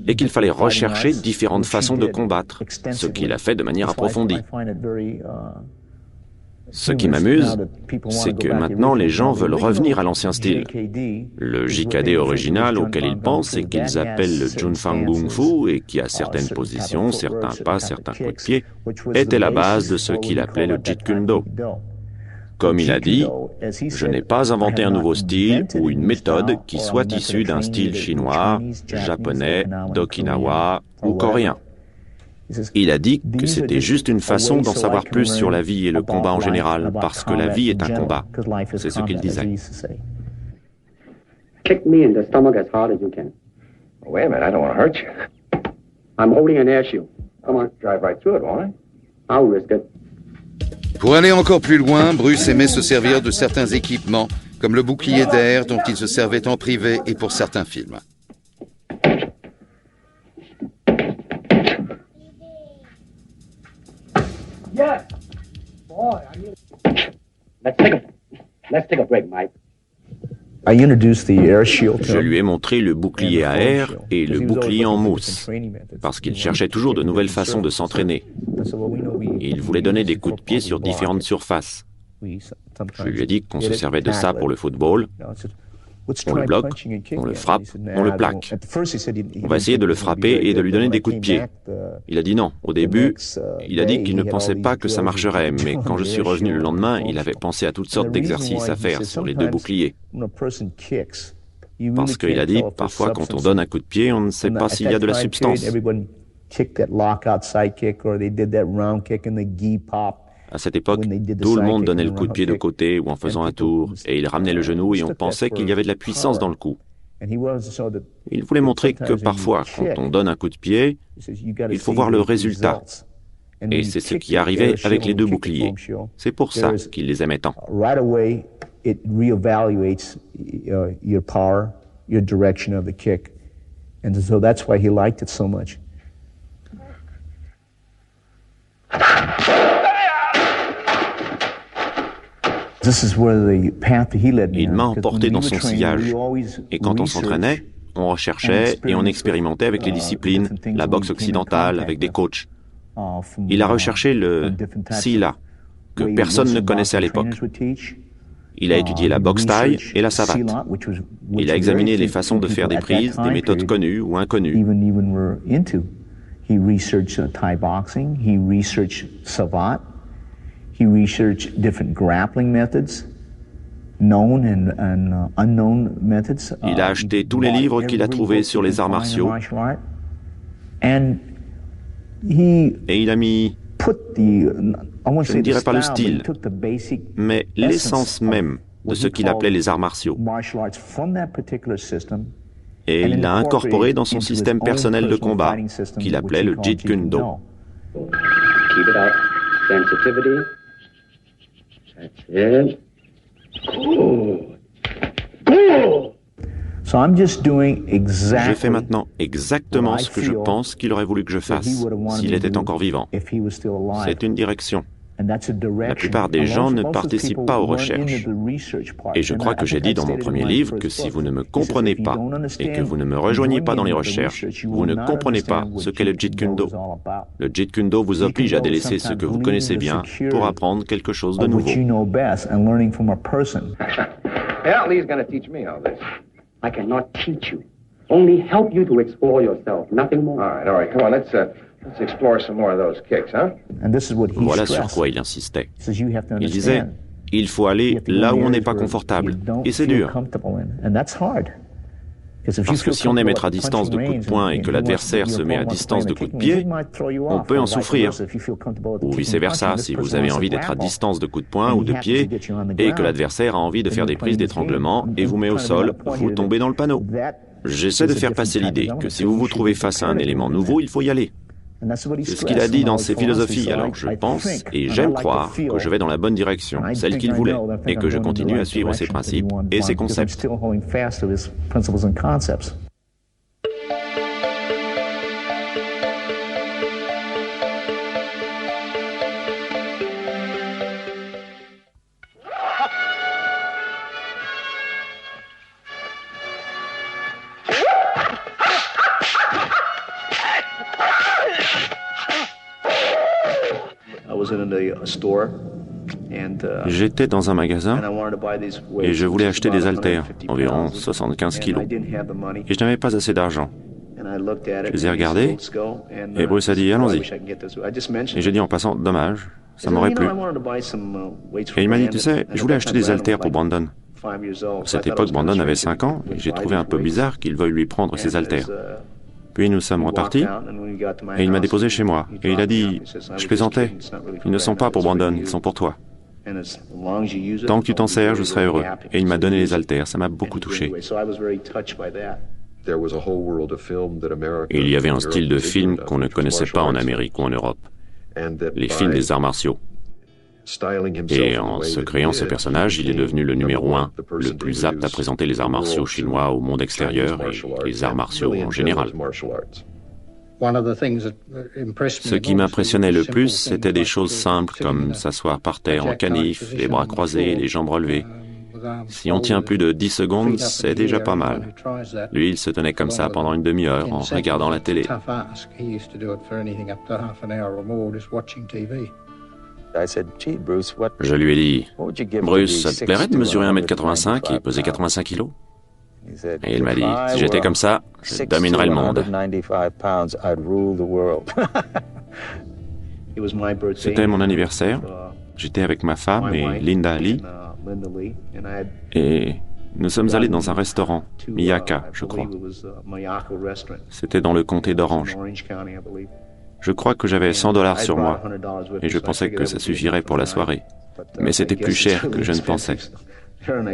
Et qu'il fallait rechercher différentes façons de combattre, ce qu'il a fait de manière approfondie. Ce qui m'amuse, c'est que maintenant les gens veulent revenir à l'ancien style. Le JKD original auquel ils pensent et qu'ils appellent le Junfang Kung Fu et qui a certaines positions, certains pas, certains coups de pied, était la base de ce qu'il appelait le Jeet Kune Do. Comme il a dit, je n'ai pas inventé un nouveau style ou une méthode qui soit issue d'un style chinois, japonais, d'Okinawa ou coréen. Il a dit que c'était juste une façon d'en savoir plus sur la vie et le combat en général, parce que la vie est un combat. C'est ce qu'il disait. Kick me in the stomach as hard as you can. Wait a minute, I don't want to hurt you. I'm holding an air shield. Come on. Drive right through it, won't I? I'll risk it. Pour aller encore plus loin, Bruce aimait se servir de certains équipements, comme le bouclier d'air dont il se servait en privé et pour certains films. Yes. Boy, let's take a break, Mike. Je lui ai montré le bouclier à air et le bouclier en mousse, parce qu'il cherchait toujours de nouvelles façons de s'entraîner. Il voulait donner des coups de pied sur différentes surfaces. Je lui ai dit qu'on se servait de ça pour le football. On le bloque, on le frappe, on le plaque. On va essayer de le frapper et de lui donner des coups de pied. Il a dit non. Au début, il a dit qu'il ne pensait pas que ça marcherait, mais quand je suis revenu le lendemain, il avait pensé à toutes sortes d'exercices à faire sur les deux boucliers. Parce qu'il a dit, parfois quand on donne un coup de pied, on ne sait pas s'il y a de la substance. À cette époque, tout le monde donnait le coup de pied de côté ou en faisant un tour, et il ramenait le genou et on pensait qu'il y avait de la puissance dans le coup. Il voulait montrer que parfois, quand on donne un coup de pied, il faut voir le résultat. Et c'est ce qui arrivait avec les deux boucliers. C'est pour ça qu'il les aimait tant. Il m'a emporté dans son sillage, et quand on s'entraînait, on recherchait et on expérimentait avec les disciplines, la boxe occidentale, avec des coachs. Il a recherché le Sila, que personne ne connaissait à l'époque. Il a étudié la boxe thaï et la savate. Il a examiné les façons de faire des prises, des méthodes connues ou inconnues. He researched different grappling methods, known and unknown methods. Il a acheté tous les livres qu'il a trouvés sur les arts martiaux. Et il a mis, je ne dirais pas le style, mais l'essence même de ce qu'il appelait les arts martiaux. Et il l'a incorporé dans son système personnel de combat, qu'il appelait le Jeet Kune Do. Keep it up. Sensitivity. That's it. Good. Good. Je fais maintenant exactement ce que je pense qu'il aurait voulu que je fasse s'il était encore vivant. C'est une direction. La plupart des gens ne participent pas aux recherches. Et je crois que j'ai dit dans mon premier livre que si vous ne me comprenez pas et que vous ne me rejoignez pas dans les recherches, vous ne comprenez pas ce qu'est le Jeet Kune Do. Le Jeet Kune Do vous oblige à délaisser ce que vous connaissez bien pour apprendre quelque chose de nouveau. Lee's going to teach me all this. I cannot teach you. Only help you to explore yourself, nothing more. All right. Come on, let's explore some more of those kicks, huh? Voilà sur quoi il insistait. Il disait, il faut aller là où on n'est pas confortable. Et c'est dur. Parce que si on aime être à distance de coups de poing et que l'adversaire se met à distance de coups de pied, on peut en souffrir. Ou vice-versa, si vous avez envie d'être à distance de coups de poing ou de pied et que l'adversaire a envie de faire des prises d'étranglement et vous met au sol, vous tombez dans le panneau. J'essaie de faire passer l'idée que si vous vous trouvez face à un élément nouveau, il faut y aller. C'est ce qu'il a dit dans ses philosophies, alors je pense et j'aime croire que je vais dans la bonne direction, celle qu'il voulait, et que je continue à suivre ses principes et ses concepts. J'étais dans un magasin et je voulais acheter des haltères, environ 75 kilos. Et je n'avais pas assez d'argent. Je les ai regardés et Bruce a dit « Allons-y ». Et j'ai dit en passant « Dommage, ça m'aurait plu ». Et il m'a dit « Tu sais, je voulais acheter des haltères pour Brandon ». À cette époque, Brandon avait 5 ans et j'ai trouvé un peu bizarre qu'il veuille lui prendre ses haltères. Puis nous sommes repartis et il m'a déposé chez moi. Et il a dit, je plaisantais, ils ne sont pas pour Brandon, ils sont pour toi. Tant que tu t'en sers, je serai heureux. Et il m'a donné les haltères, ça m'a beaucoup touché. Il y avait un style de film qu'on ne connaissait pas en Amérique ou en Europe. Les films des arts martiaux. Et en se créant ce personnage, il est devenu le numéro 1, le plus apte à présenter les arts martiaux chinois au monde extérieur et les arts martiaux en général. Ce qui m'impressionnait le plus, c'était des choses simples comme s'asseoir par terre en canif, les bras croisés, les jambes relevées. Si on tient plus de 10 secondes, c'est déjà pas mal. Lui, il se tenait comme ça pendant une demi-heure en regardant la télé. Je lui ai dit, Bruce, ça te plairait de mesurer 1m85 et peser 85 kilos? Et il m'a dit, si j'étais comme ça, je dominerais le monde. C'était mon anniversaire. J'étais avec ma femme et Linda Lee. Et nous sommes allés dans un restaurant, Miyaka, je crois. C'était dans le comté d'Orange. Je crois que j'avais $100 sur moi et je pensais que ça suffirait pour la soirée. Mais c'était plus cher que je ne pensais.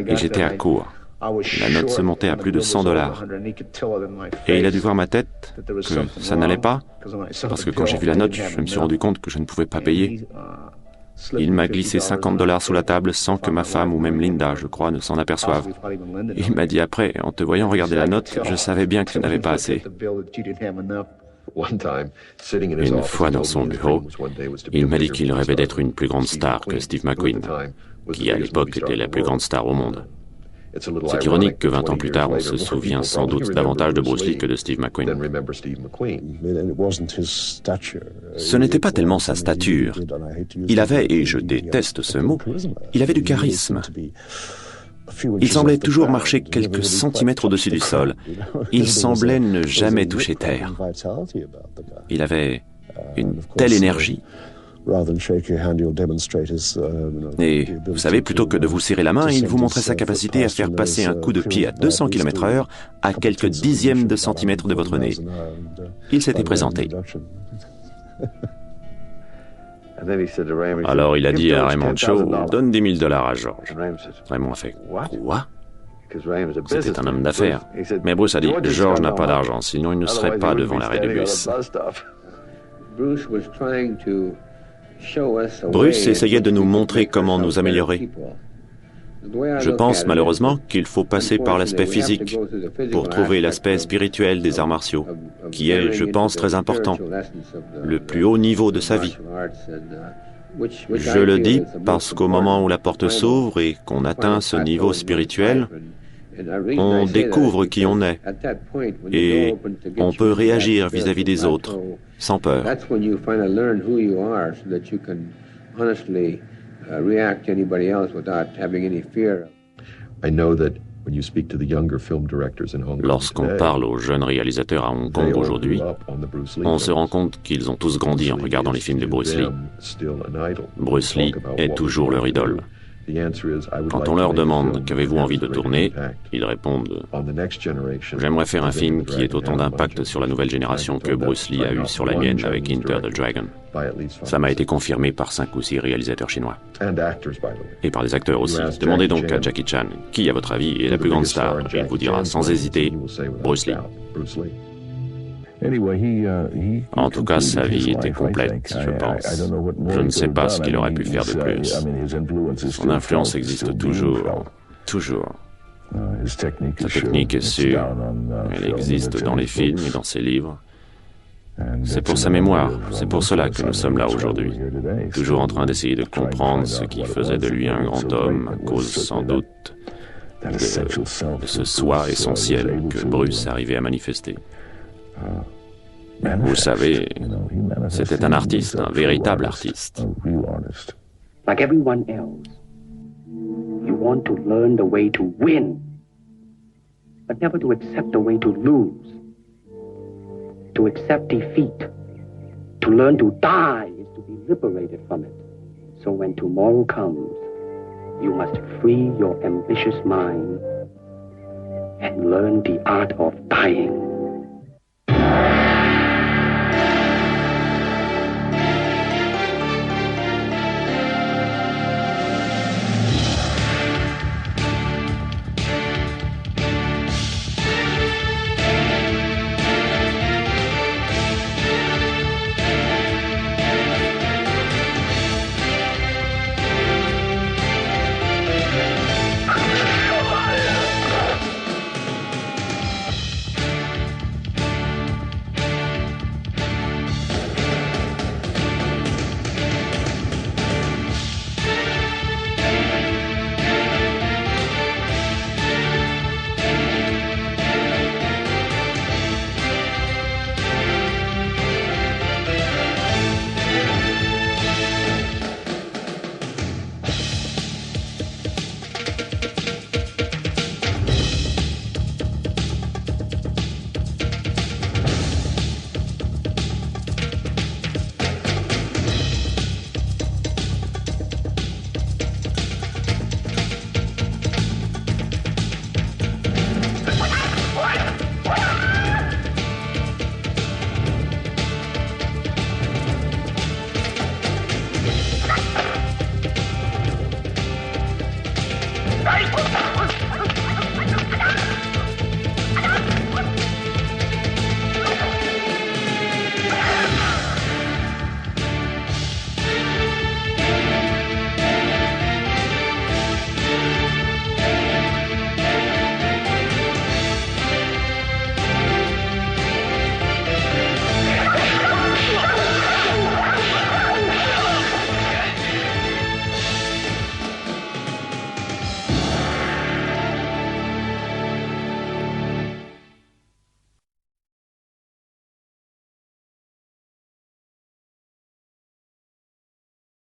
Et j'étais à court. La note se montait à plus de $100. Et il a dû voir ma tête, que ça n'allait pas, parce que quand j'ai vu la note, je me suis rendu compte que je ne pouvais pas payer. Il m'a glissé $50 sous la table sans que ma femme ou même Linda, je crois, ne s'en aperçoivent. Et il m'a dit après, en te voyant regarder la note, je savais bien que tu n'avais pas assez. Une fois dans son bureau, il m'a dit qu'il rêvait d'être une plus grande star que Steve McQueen, qui à l'époque était la plus grande star au monde. C'est ironique que 20 ans plus tard, on se souvient sans doute davantage de Bruce Lee que de Steve McQueen. Ce n'était pas tellement sa stature. Il avait, et je déteste ce mot, il avait du charisme. Il semblait toujours marcher quelques centimètres au-dessus du sol. Il semblait ne jamais toucher terre. Il avait une telle énergie. Et vous savez, plutôt que de vous serrer la main, il vous montrait sa capacité à faire passer un coup de pied à 200 km/h à quelques dixièmes de centimètres de votre nez. Il s'était présenté. Alors il a dit à Raymond Cho, donne $10 000 à George. Raymond a fait, quoi? C'était un homme d'affaires. Mais Bruce a dit, George n'a pas d'argent, sinon il ne serait pas devant l'arrêt de bus. Bruce essayait de nous montrer comment nous améliorer. Je pense malheureusement qu'il faut passer par l'aspect physique pour trouver l'aspect spirituel des arts martiaux, qui est, je pense, très important, le plus haut niveau de sa vie. Je le dis parce qu'au moment où la porte s'ouvre et qu'on atteint ce niveau spirituel, on découvre qui on est et on peut réagir vis-à-vis des autres sans peur. Lorsqu'on parle aux jeunes réalisateurs à Hong Kong aujourd'hui, on se rend compte qu'ils ont tous grandi en regardant les films de Bruce Lee. Bruce Lee est toujours leur idole. Quand on leur demande « Qu'avez-vous envie de tourner ?», ils répondent « J'aimerais faire un film qui ait autant d'impact sur la nouvelle génération que Bruce Lee a eu sur la mienne avec Enter the Dragon ». Ça m'a été confirmé par 5 ou 6 réalisateurs chinois. Et par des acteurs aussi. Demandez donc à Jackie Chan, qui à votre avis est la plus grande star ? Il vous dira sans hésiter Bruce Lee. En tout cas, sa vie était complète, je pense. Je ne sais pas ce qu'il aurait pu faire de plus. Son influence existe toujours. Sa technique est sûre. Elle existe dans les films et dans ses livres. C'est pour sa mémoire, c'est pour cela que nous sommes là aujourd'hui. Toujours en train d'essayer de comprendre ce qui faisait de lui un grand homme, à cause sans doute de ce soi essentiel que Bruce arrivait à manifester. Vous savez, c'était un artiste, un véritable artiste. Like everyone else, you want to learn the way to win, but never to accept the way to lose. To accept defeat, to learn to die is to be liberated from it. So when tomorrow comes, you must free your ambitious mind and learn the art of dying.